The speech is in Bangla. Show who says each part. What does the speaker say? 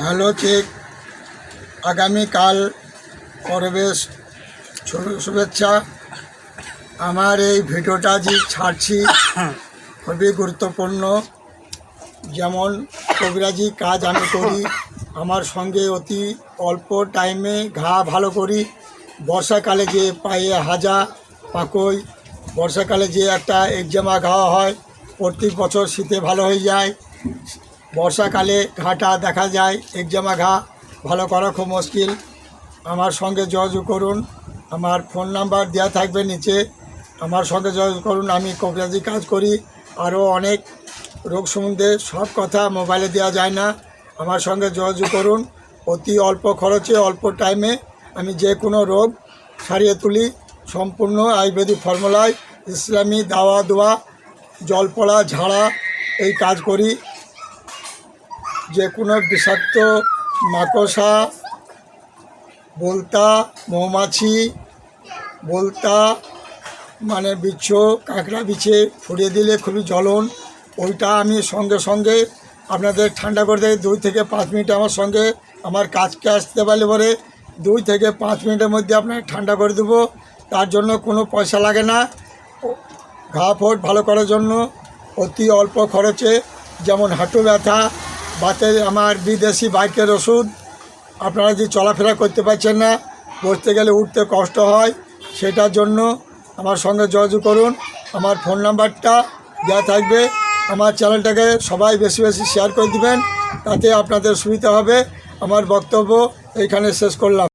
Speaker 1: হ্যালো চেক, আগামীকাল প্রবেশ শুভেচ্ছা। আমার এই ভিডিওটা যে ছাড়ছি খুবই গুরুত্বপূর্ণ। যেমন কবিরাজি কাজ আমি করি, আমার সঙ্গে অতি অল্প টাইমে ঘা ভালো করি। বর্ষাকালে যে পায়ে হাজা পাকই, বর্ষাকালে যে একটা একজামা ঘা হয়, প্রত্যেক বছর শীতে ভালো হয়ে যায়। বর্ষাকালে ঘাটা দেখা যায়, একজামা ঘা ভালো করা খুব মুশকিল। আমার সঙ্গে যোগাযোগ করুন, আমার ফোন নাম্বার দেওয়া থাকবে নিচে। আমার সঙ্গে যোগাযোগ করুন, আমি কবিরাজি কাজ করি। আরও অনেক রোগ সম্বন্ধে সব কথা মোবাইলে দেওয়া যায় না। আমার সঙ্গে যোগাযোগ করুন। অতি অল্প খরচে অল্প টাইমে আমি যে কোনো রোগ সারিয়ে তুলি। সম্পূর্ণ আয়ুর্বেদিক ফর্মুলায়, ইসলামী দাওয়া দোয়া, জল পড়া ঝাড়া এই কাজ করি। যে কোনো বিষাক্ত মাকড়সা, বলতা, মৌমাছি, বলতা মানে বিচ্ছ, কাঁকড়া বিছে ছড়িয়ে দিলে খুবই জ্বলন, ওইটা আমি সঙ্গে সঙ্গে আপনাদের ঠান্ডা করে দেয়। 2 থেকে 5 মিনিট আমার সঙ্গে আমার কাজকে আসতে পারলে পরে 2 থেকে 5 মিনিটের মধ্যে আপনাকে ঠান্ডা করে দেবো। তার জন্য কোনো পয়সা লাগে না। ঘা ফোট ভালো করার জন্য অতি অল্প খরচে, যেমন হাঁটু ব্যথা, বাতে আমার বিদেশি বাইকের ওষুধ। আপনারা যে চলাফেরা করতে পারছেন না, বসতে গেলে উঠতে কষ্ট হয়, সেটার জন্য আমার সঙ্গে যোগাযোগ করুন। আমার ফোন নাম্বারটা দেওয়া থাকবে। আমার চ্যানেলটাকে সবাই বেশি বেশি শেয়ার করে দিবেন, তাতে আপনাদের সুবিধা হবে। আমার বক্তব্য এইখানে শেষ করলাম।